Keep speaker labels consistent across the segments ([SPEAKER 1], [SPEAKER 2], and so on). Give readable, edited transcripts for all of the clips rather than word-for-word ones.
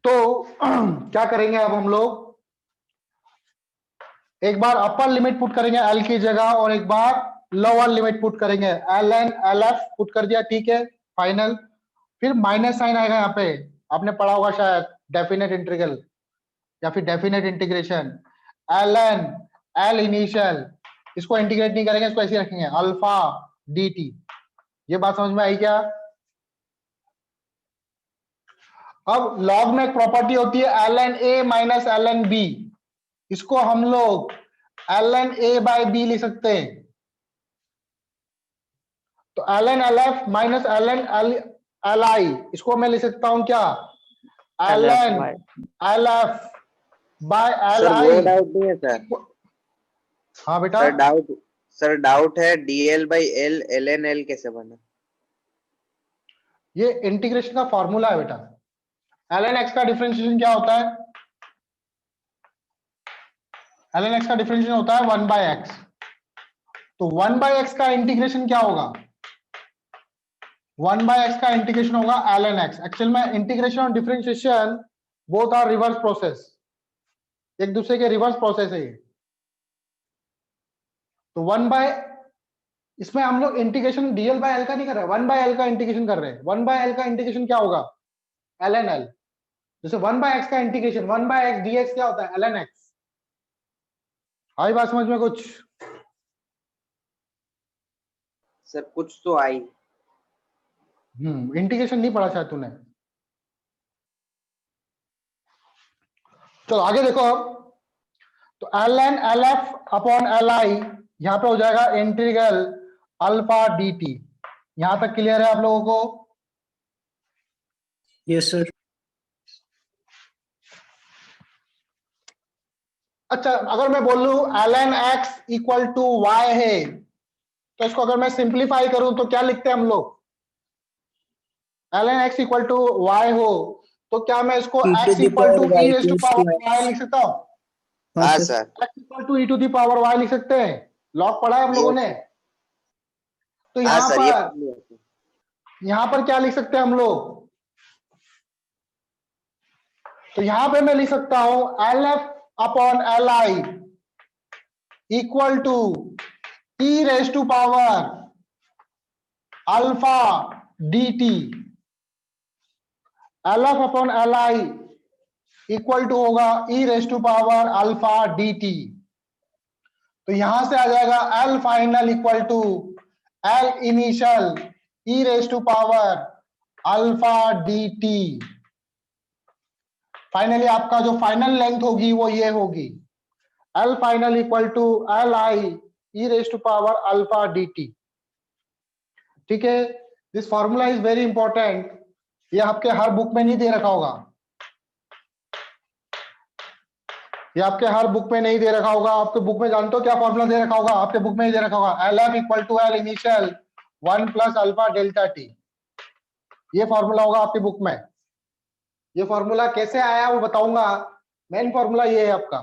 [SPEAKER 1] तो क्या करेंगे अब हम लोग, एक बार अपर लिमिट पुट करेंगे एल की जगह और एक बार लोअर लिमिट पुट करेंगे, L N L F put कर दिया, ठीक है, फाइनल। फिर माइनस साइन आएगा यहाँ पे, आपने पढ़ा होगा शायद डेफिनेट इंटीग्रल या फिर definite integration, L N L initial, इसको इंटीग्रेट नहीं करेंगे, इसको ऐसे ही रखेंगे अल्फा डी टी। ये बात समझ में आई क्या? अब लॉग में एक प्रॉपर्टी होती है L N A minus L N B, इसको हम लोग L N A by B लिख सकते हैं। तो L N L F minus L N L I, इसको मैं लिख सकता हूं क्या, L
[SPEAKER 2] LF
[SPEAKER 1] N
[SPEAKER 2] by
[SPEAKER 1] L F by L
[SPEAKER 3] sir वो
[SPEAKER 1] आई।
[SPEAKER 3] डाउट नहीं है सर।
[SPEAKER 1] हाँ बेटा,
[SPEAKER 3] सर डाउट है DL by L ln L कैसे बना?
[SPEAKER 1] ये इंटीग्रेशन का फॉर्मूला है बेटा। एल एन एक्स का डिफरेंशिएशन क्या होता है, एल एन एक्स का डिफरेंशिएशन होता है 1 बाय एक्स। तो 1 बाय एक्स का इंटीग्रेशन क्या होगा, 1 बाय एक्स का इंटीग्रेशन होगा एल एन एक्स। एक्चुअल में इंटीग्रेशन और differentiation both are reverse process, एक दूसरे के रिवर्स प्रोसेस है ये। तो 1 बाय, इसमें हम लोग इंटीग्रेशन डीएल बाय एल का नहीं कर रहे, 1 बाय एल का इंटीग्रेशन कर रहे हैं। 1 बाय एल का इंटीग्रेशन क्या होगा, एल एन एल। जैसे 1 बाय एक्स का इंटीग्रेशन 1 बाय एक्स डीएक्स क्या होता है, एल एन एक्स। आई बात समझ में कुछ?
[SPEAKER 3] सर कुछ तो आई।
[SPEAKER 1] इंटीग्रेशन नहीं पढ़ा शायद तूने। चलो आगे देखो अब, तो L N L F upon L I, यहां पे हो जाएगा इंटीग्रल अल्फा डी टी। यहां तक क्लियर है आप लोगों को?
[SPEAKER 2] yes sir
[SPEAKER 1] अच्छा, अगर मैं बोल लू L N X equal to Y है, तो इसको अगर मैं सिंप्लीफाई करूं तो क्या लिखते हैं हम लोग, L N X equal to Y हो तो क्या मैं इसको
[SPEAKER 2] e to
[SPEAKER 1] X
[SPEAKER 2] the
[SPEAKER 1] equal
[SPEAKER 2] power
[SPEAKER 1] to
[SPEAKER 2] y
[SPEAKER 1] E raise to
[SPEAKER 2] plus
[SPEAKER 1] power
[SPEAKER 2] 2x
[SPEAKER 1] Y लिख सकता हूं?
[SPEAKER 2] हाँ
[SPEAKER 3] हाँ
[SPEAKER 2] sir
[SPEAKER 3] sir.
[SPEAKER 1] X equal to E to the power Y लिख सकते हैं, लॉग पढ़ा है हम लोगों ने। तो
[SPEAKER 3] हाँ सर ये
[SPEAKER 1] यहां पर क्या लिख सकते हैं हम लोग, तो यहां पे मैं लिख सकता हूं L F upon L I equal to E raise to power alpha D T. L F upon L I equal to होगा E raise to power alpha D T. तो यहां से आ जाएगा L final equal to L initial E raise to power alpha D T. Finally आपका जो final length होगी वो ये होगी, L final equal to L I E raise to power alpha D T. ठीक है, this formula is very important, ये आपके हर बुक में नहीं दे रखा होगा, ये आपके हर बुक में नहीं दे रखा होगा। आपके बुक में जानते हो क्या फॉर्मूला दे रखा होगा, आपके बुक में ही दे रखा होगा L F equal to L initial 1 plus alpha delta T. ये फॉर्मूला होगा आपकी बुक में। ये फॉर्मूला कैसे आया वो बताऊंगा, मेन फॉर्मूला ये है आपका।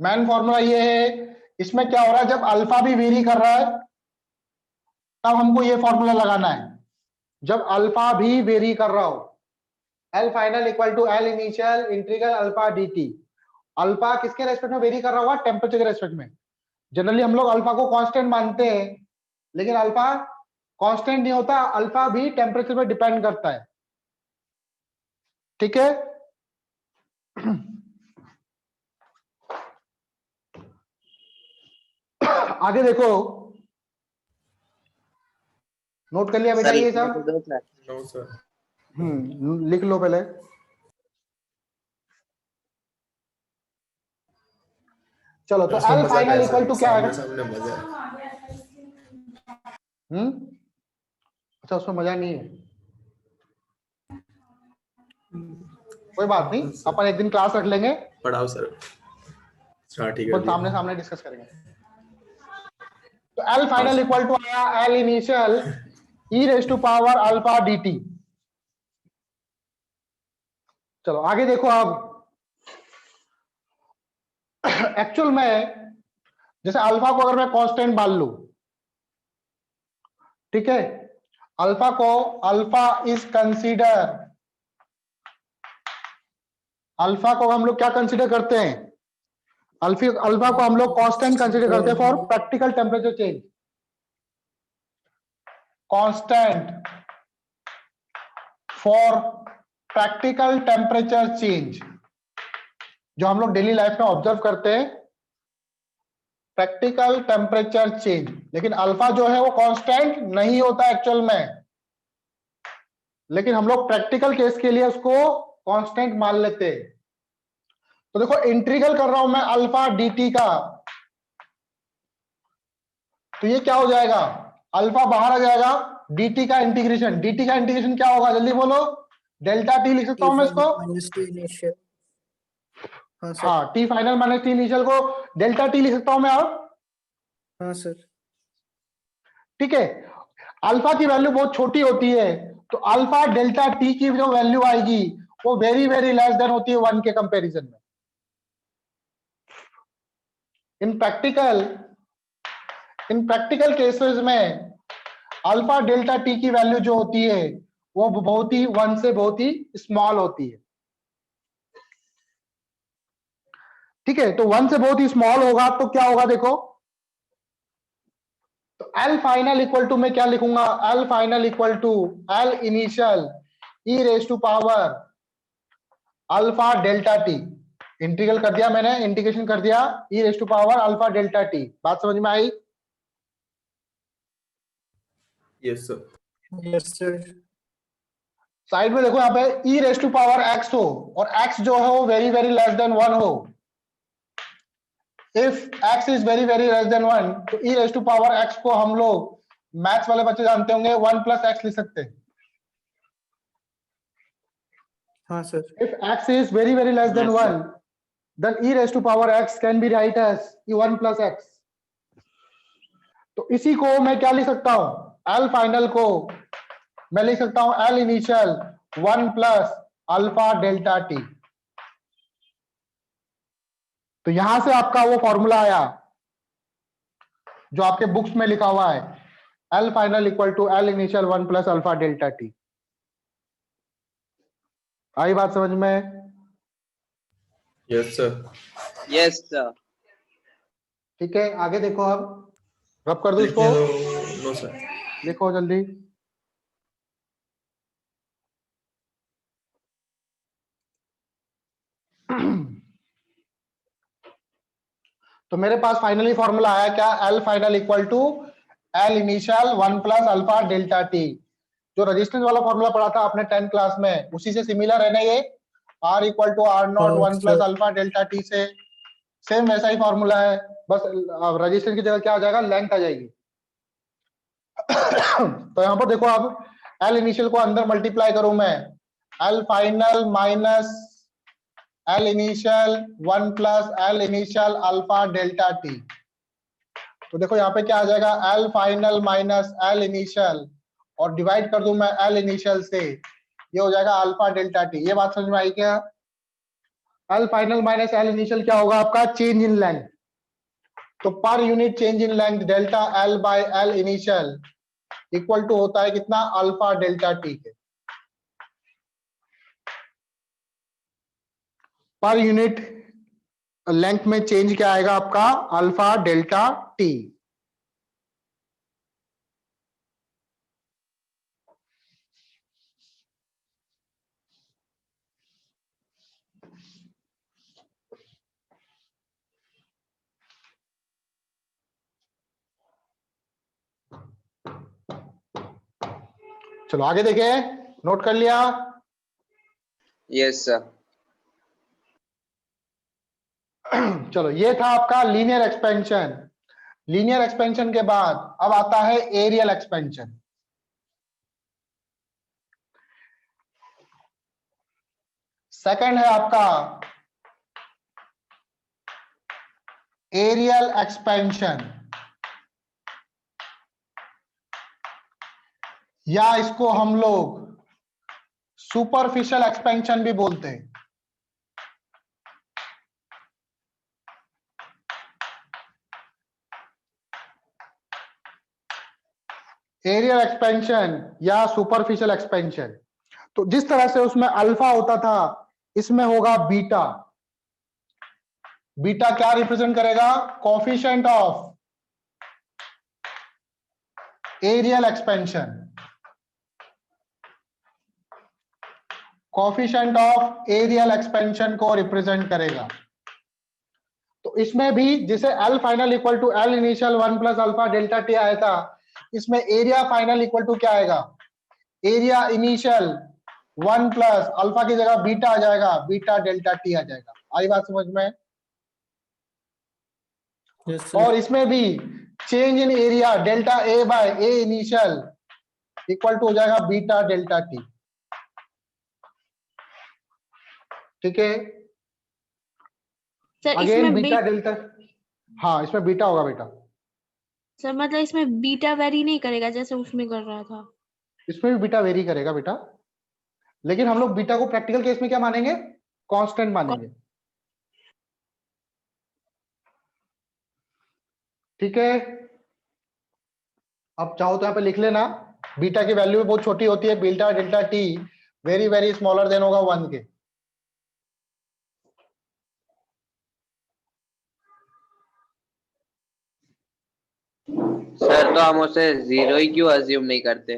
[SPEAKER 1] मेन फॉर्मूला ये है, इसमें क्या हो रहा है, जब अल्फा भी वेरी कर रहा है तब हमको ये फॉर्मूला लगाना है, जब अल्फा भी वेरी कर रहा हो। L final equal to L initial integral alpha D T. अल्फा किसके रेस्पेक्ट में वेरी कर रहा होगा, टेम्परेचर के रेस्पेक्ट में। जनरली हम लोग अल्फा को कांस्टेंट मानते हैं, लेकिन अल्फा कांस्टेंट नहीं होता, अल्फा भी टेम्परेचर पे डिपेंड करता है। ठीक है, आगे देखो, नोट कर लिया बेटा ये सब?
[SPEAKER 4] No sir.
[SPEAKER 1] लिख लो पहले। चलो तो
[SPEAKER 4] इसमें
[SPEAKER 1] एल
[SPEAKER 4] मजा
[SPEAKER 1] फाइनल
[SPEAKER 4] कैसा
[SPEAKER 1] इक्वल टू क्या है?
[SPEAKER 4] सामने मजा है।
[SPEAKER 1] अच्छा, उसमें मजा नहीं है, कोई बात नहीं, अपन एक दिन क्लास रख लेंगे,
[SPEAKER 4] पढ़ाओ सर, स्टार्ट ही कर
[SPEAKER 1] अपन
[SPEAKER 4] दिया।
[SPEAKER 1] सामने सामने डिस्कस करेंगे। तो एल फाइनल इक्वल टू आया L initial E raise to power alpha D T. चलो आगे देखो अब, एक्चुअल में जैसे अल्फा को अगर मैं कांस्टेंट मान लूं, ठीक है, अल्फा को, अल्फा इज कंसीडर, अल्फा को हम लोग क्या कंसीडर करते हैं, अल्फा को हम लोग कांस्टेंट कंसीडर करते हैं for practical temperature change, constant for practical temperature change, जो हम लोग डेली लाइफ में ऑब्जर्व करते हैं प्रैक्टिकल टेम्परेचर चेंज। लेकिन अल्फा जो है वो कांस्टेंट नहीं होता एक्चुअल में, लेकिन हम लोग प्रैक्टिकल केस के लिए उसको कांस्टेंट मान लेते हैं। तो देखो इंटीग्रल कर रहा हूं मैं अल्फा dt का, तो ये क्या हो जाएगा, अल्फा बाहर आ जाएगा, dt का इंटीग्रेशन, dt का इंटीग्रेशन क्या होगा जल्दी बोलो, डेल्टा टी लिख सकता हूं मैं इसको,
[SPEAKER 2] -t इनिशियल। हाँ सर।
[SPEAKER 1] हाँ T final minus T initial को डेल्टा टी लिख सकता हूं मैं अब,
[SPEAKER 2] हाँ सर।
[SPEAKER 1] ठीक है। अल्फा की वैल्यू बहुत छोटी होती है, तो अल्फा डेल्टा टी की जो वैल्यू आएगी वो वेरी वेरी लेस देन होती है 1 के कंपैरिजन में। इन प्रैक्टिकल केसेस में अल्फा डेल्टा टी की वैल्यू जो होती है वो बहुत ही 1 से बहुत ही स्मॉल होती है, ठीक है। तो 1 से बहुत ही स्मॉल होगा तो क्या होगा देखो, तो एल फाइनल इक्वल टू मैं क्या लिखूंगा, L final equal to L initial E raise to power alpha delta T, integral कर दिया मैंने, इंटीग्रेशन कर दिया E raise to power alpha delta T, बात समझ में आई?
[SPEAKER 4] Yes sir.
[SPEAKER 2] Yes sir.
[SPEAKER 1] Side में देखो यहाँ पे E raise to power X हो और एक्स जो है वो वेरी वेरी लेस देन 1 हो, if x is very very less than 1 तो e raise to power x को हम लोग मैथ्स वाले बच्चे जानते होंगे 1 प्लस x लिख सकते हैं।
[SPEAKER 2] हाँ sir.
[SPEAKER 1] If x is very very less than
[SPEAKER 3] Yes, sir.
[SPEAKER 1] 1 then e raised to power x can be write as e1 plus x। तो इसी को मैं क्या लिख सकता हूं, l फाइनल को मैं लिख सकता हूं l initial 1 plus alpha delta T. तो यहां से आपका वो फॉर्मूला आया जो आपके बुक्स में लिखा हुआ है, l final equal to l initial 1 plus alpha delta T. आई बात समझ में?
[SPEAKER 4] Yes sir.
[SPEAKER 3] Yes, sir.
[SPEAKER 1] ठीक है, आगे देखो, अब रब कर दो उसको,
[SPEAKER 4] लिखने दो। No sir.
[SPEAKER 1] लिखो जल्दी। तो मेरे पास फाइनली फॉर्मूला आया क्या, L final equal to L initial 1 plus alpha delta T. जो रेजिस्टेंस वाला फॉर्मूला पढ़ा था आपने 10th क्लास में, उसी से सिमिलर है ना ये, R equal to R nought 1 plus alpha delta T से सेम वैसा ही फॉर्मूला है, बस रेजिस्टेंस की जगह क्या आ जाएगा, लेंथ आ जाएगी। तो यहाँ पर देखो, अब एल इनिशियल को अंदर मल्टीप्लाई करूं मैं, L final minus L initial 1 plus L initial alpha delta T. तो देखो यहाँ पे क्या आ जाएगा, L final minus L initial और डिवाइड कर दूं मैं एल इनिशियल से, ये हो जाएगा अल्फा डेल्टा टी। ये बात समझ में आई क्या? L final minus L initial क्या होगा आपका, चेंज इन लेंथ। तो per unit change in length delta L by L initial equal to होता है कितना, अल्फा डेल्टा टी के। पर यूनिट लेंथ में चेंज क्या आएगा आपका, अल्फा डेल्टा टी। चलो आगे देखें, नोट कर लिया?
[SPEAKER 3] Yes, sir.
[SPEAKER 1] चलो ये था आपका लीनियर एक्सपेंशन। लीनियर एक्सपेंशन के बाद अब आता है एरियल एक्सपेंशन। सेकंड है आपका एरियल एक्सपेंशन, या इसको हम लोग सुपरफिशियल एक्सपेंशन भी बोलते हैं। एरियल एक्सपेंशन या सुपरफिशियल एक्सपेंशन। तो जिस तरह से उसमें अल्फा होता था, इसमें होगा बीटा। बीटा क्या रिप्रेजेंट करेगा? Coefficient of areal expansion. Coefficient of areal expansion को रिप्रेजेंट करेगा। तो इसमें भी जैसे L final equal to L initial 1 plus alpha delta T आया था, इसमें एरिया फाइनल इक्वल टू क्या आएगा? एरिया इनिशियल 1 प्लस अल्फा की जगह बीटा आ जाएगा, बीटा डेल्टा टी आ जाएगा। आई बात समझ में?
[SPEAKER 2] Yes, sir.
[SPEAKER 1] और इसमें भी change in area delta A by A initial equal to हो जाएगा बीटा डेल्टा टी। ठीक है,
[SPEAKER 5] सर
[SPEAKER 1] अगेन
[SPEAKER 5] इसमें
[SPEAKER 1] बीटा डेल्टा, हाँ इसमें बीटा होगा बेटा।
[SPEAKER 5] सर मतलब इसमें बीटा वेरी नहीं करेगा जैसे उसमें कर रहा था?
[SPEAKER 1] इसमें भी बीटा वेरी करेगा बेटा, लेकिन हम लोग बीटा को प्रैक्टिकल केस में क्या मानेंगे? कांस्टेंट मानेंगे। ठीक है, अब चाहो तो यहाँ पे लिख लेना, बीटा की वैल्यू बहुत छोटी होती है, beta delta T very very smaller than होगा 1 के।
[SPEAKER 3] सर तो हम उसे 0 ही क्यों अज्यूम नहीं करते?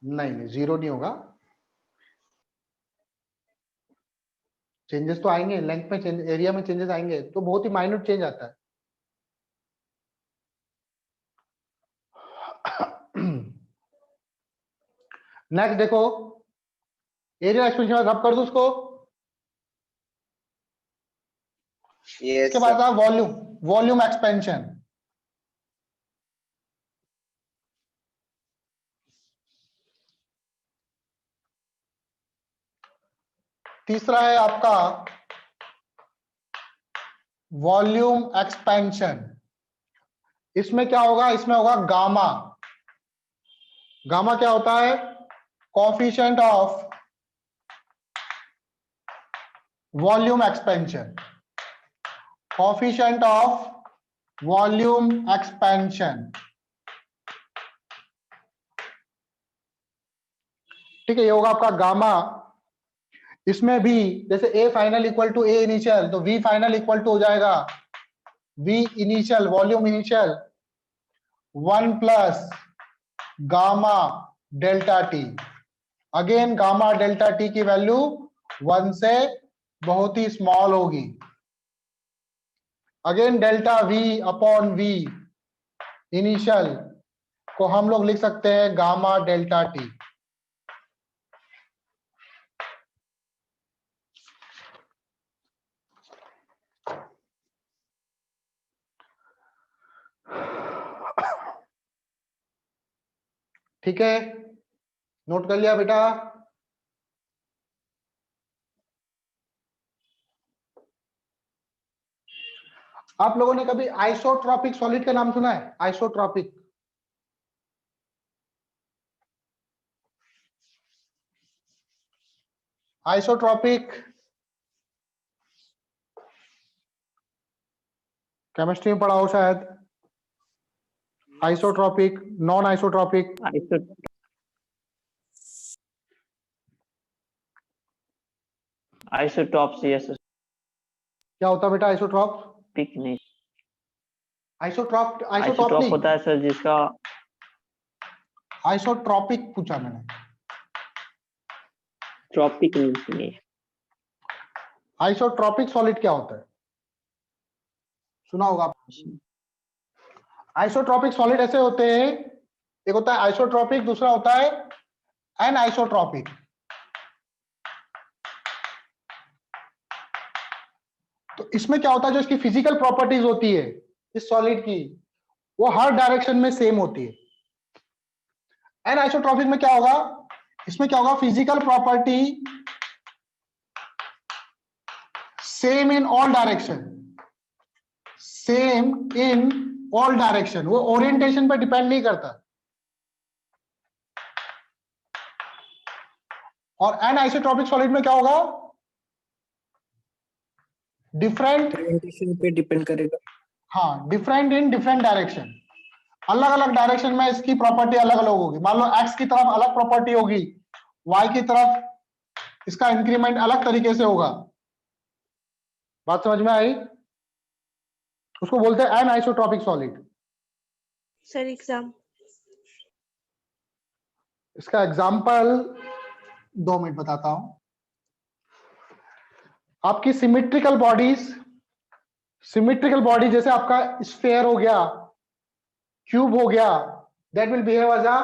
[SPEAKER 1] नहीं, जीरो नहीं होगा, चेंजेस तो आएंगे, लेंथ में चेंज, एरिया में चेंजेस आएंगे, तो बहुत ही माइन्यूट चेंज आता है। नेक्स्ट देखो, एरिया एक्सपेंशन रब कर दो उसको।
[SPEAKER 3] यस
[SPEAKER 1] इसके बाद वॉल्यूम, वॉल्यूम एक्सपेंशन। तीसरा है आपका वॉल्यूम एक्सपेंशन। इसमें क्या होगा? इसमें होगा गामा। गामा क्या होता है? Coefficient of volume expansion. Coefficient of volume expansion. ठीक है, ये होगा आपका गामा। इसमें भी जैसे A final equal to A initial, तो वी फाइनल इक्वल टू हो जाएगा V initial, volume initial 1 plus gamma delta T. Again gamma delta T की वैल्यू 1 से बहुत ही स्मॉल होगी। Again delta V upon V initial को हम लोग लिख सकते हैं गामा डेल्टा टी। ठीक है, नोट कर लिया बेटा? आप लोगों ने कभी आइसोट्रॉपिक सॉलिड का नाम सुना है? आइसोट्रॉपिक, आइसोट्रॉपिक केमिस्ट्री में पढ़ा हो शायद। Isotropic, non isotropic.
[SPEAKER 6] Isotopes, yes.
[SPEAKER 1] क्या होता है बेटा आइसोट्रॉप?
[SPEAKER 6] पिक नहीं,
[SPEAKER 1] आइसोट्रॉप, आइसोटॉप
[SPEAKER 6] आइसोटॉप
[SPEAKER 1] नहीं,
[SPEAKER 6] होता है सर जिसका
[SPEAKER 1] आइसोट्रॉपिक पूछा मैंने।
[SPEAKER 6] ट्रॉपिक नहीं।
[SPEAKER 1] आइसोट्रॉपिक सॉलिड क्या होता है? सुना होगा आपने। आइसोट्रॉपिक सॉलिड ऐसे होते हैं, एक होता है आइसोट्रॉपिक, दूसरा होता है एनआइसोट्रॉपिक। तो इसमें क्या होता है, जो इसकी फिजिकल प्रॉपर्टीज होती है इस सॉलिड की, वो हर डायरेक्शन में सेम होती है। एनआइसोट्रॉपिक में क्या होगा? इसमें क्या होगा? Physical property same in all direction, same in all direction, वो ओरिएंटेशन पे डिपेंड नहीं करता। और एनआइसोट्रॉपिक सॉलिड में क्या होगा? डिफरेंट,
[SPEAKER 2] ओरिएंटेशन पे डिपेंड करेगा।
[SPEAKER 1] हाँ, डिफरेंट इन डिफरेंट डायरेक्शन। अलग अलग डायरेक्शन में इसकी प्रॉपर्टी अलग अलग होगी। मान लो एक्स की तरफ अलग प्रॉपर्टी होगी, वाई की तरफ इसका इंक्रीमेंट अलग तरीके से होगा। बात समझ में आई? उसको बोलते हैं एनआइसोट्रॉपिक सॉलिड।
[SPEAKER 5] Sir exam.
[SPEAKER 1] इसका एग्जाम्पल 2 मिनट बताता हूं। आपकी सिमेट्रिकल बॉडी जैसे आपका स्फेयर हो गया, क्यूब हो गया, that will behave as a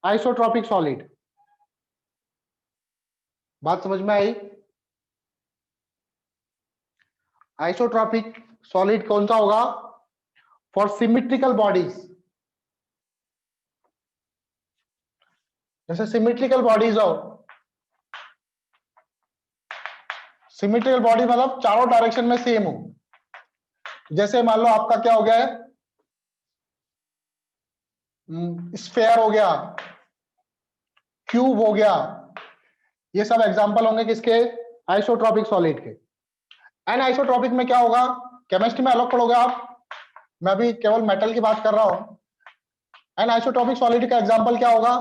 [SPEAKER 1] isotropic solid. बात समझ में आई? आइसोट्रॉपिक सॉलिड कौन सा होगा? For symmetrical bodies. जैसे सिमेट्रिकल बॉडीज हो, सिमेट्रिकल बॉडी मतलब चारों डायरेक्शन में सेम हो। जैसे मान लो आपका क्या हो गया है, स्फेयर हो गया, क्यूब हो गया, ये सब एग्जांपल होंगे किसके? आइसोट्रॉपिक सॉलिड के। एनआइसोट्रॉपिक में क्या होगा? केमिस्ट्री में अलग पढ़ोगे आप, मैं अभी केवल मेटल की बात कर रहा हूं। एनआइसोट्रॉपिक सॉलिड का एग्जांपल क्या होगा?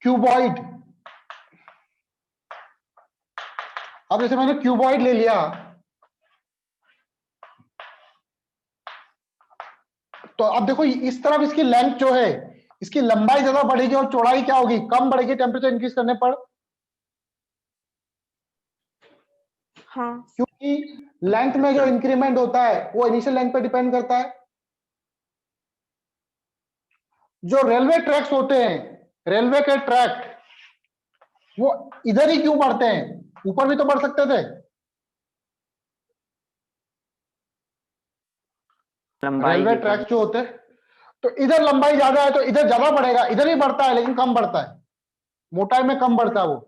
[SPEAKER 1] क्यूबॉइड। अब जैसे मैंने क्यूबॉइड ले लिया, तो अब देखो इस तरफ इसकी लेंथ जो है, इसकी लंबाई ज्यादा बढ़ेगी और चौड़ाई क्या होगी? कम बढ़ेगी टेम्परेचर इंक्रीज करने पर।
[SPEAKER 5] हाँ।
[SPEAKER 1] क्योंकि लेंथ में जो इंक्रीमेंट होता है वो इनिशियल लेंथ पे डिपेंड करता है। जो रेलवे ट्रैक्स होते हैं, रेलवे के ट्रैक, वो इधर ही क्यों बढ़ते हैं? ऊपर भी तो बढ़ सकते थे।
[SPEAKER 6] लंबाई
[SPEAKER 1] रेलवे
[SPEAKER 6] की
[SPEAKER 1] ट्रैक
[SPEAKER 6] कमी।
[SPEAKER 1] जो होते हैं, तो इधर लंबाई ज्यादा है तो इधर ज्यादा बढ़ेगा, इधर ही बढ़ता है लेकिन कम बढ़ता है, मोटाई में कम बढ़ता है वो।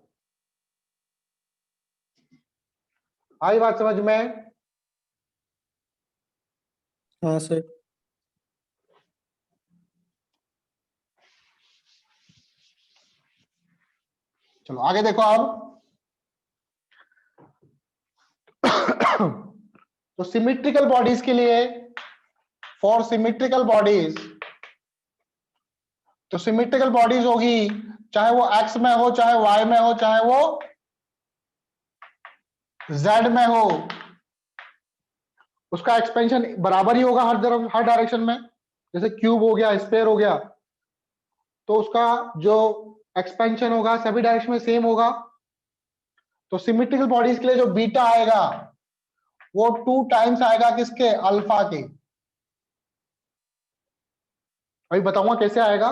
[SPEAKER 1] आई बात समझ में?
[SPEAKER 2] हाँ सर।
[SPEAKER 1] चलो आगे देखो अब। तो सिमेट्रिकल बॉडीज के लिए, फॉर सिमेट्रिकल बॉडीज, तो सिमेट्रिकल बॉडीज होगी चाहे वो एक्स में हो, चाहे वाई में हो, चाहे वो जेड में हो, उसका एक्सपेंशन बराबर ही होगा हर तरफ, हर डायरेक्शन में। जैसे क्यूब हो गया, स्फेयर हो गया, तो उसका जो एक्सपेंशन होगा सभी डायरेक्शन में सेम होगा। तो सिमेट्रिकल बॉडीज के लिए जो बीटा आएगा वो 2 टाइम्स आएगा किसके? अल्फा के। अभी बताऊंगा कैसे आएगा।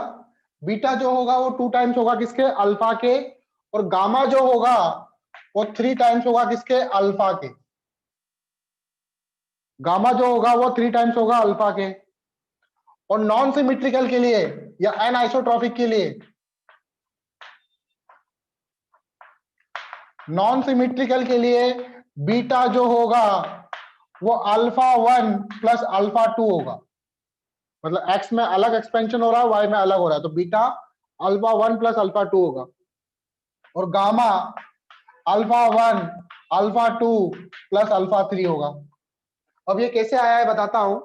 [SPEAKER 1] बीटा जो होगा वो 2 टाइम्स होगा किसके? अल्फा के। और गामा जो होगा वो 3 टाइम्स होगा किसके? अल्फा के। गामा जो होगा वो 3 टाइम्स होगा अल्फा के। और नॉन सिमेट्रिकल के लिए या एनआइसोट्रॉपिक के लिए, नॉन सिमेट्रिकल के लिए बीटा जो होगा वो अल्फा 1 प्लस अल्फा 2 होगा। मतलब एक्स में अलग एक्सपेंशन हो रहा है, वाई में अलग हो रहा है, तो बीटा अल्फा 1 प्लस अल्फा 2 होगा। और gamma alpha 1 alpha 2 plus alpha 3 होगा। अब ये कैसे आया है बताता हूं।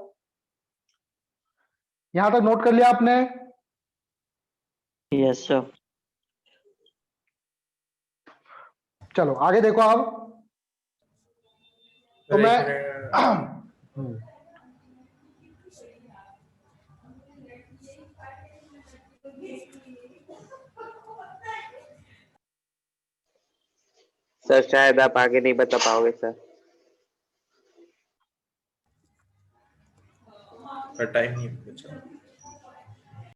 [SPEAKER 1] यहां तक नोट कर लिया आपने?
[SPEAKER 6] Yes sir.
[SPEAKER 1] चलो आगे देखो अब। तो मैं
[SPEAKER 3] सर शायद आप आगे नहीं बता पाओगे सर।
[SPEAKER 4] टाइम नहीं बचा।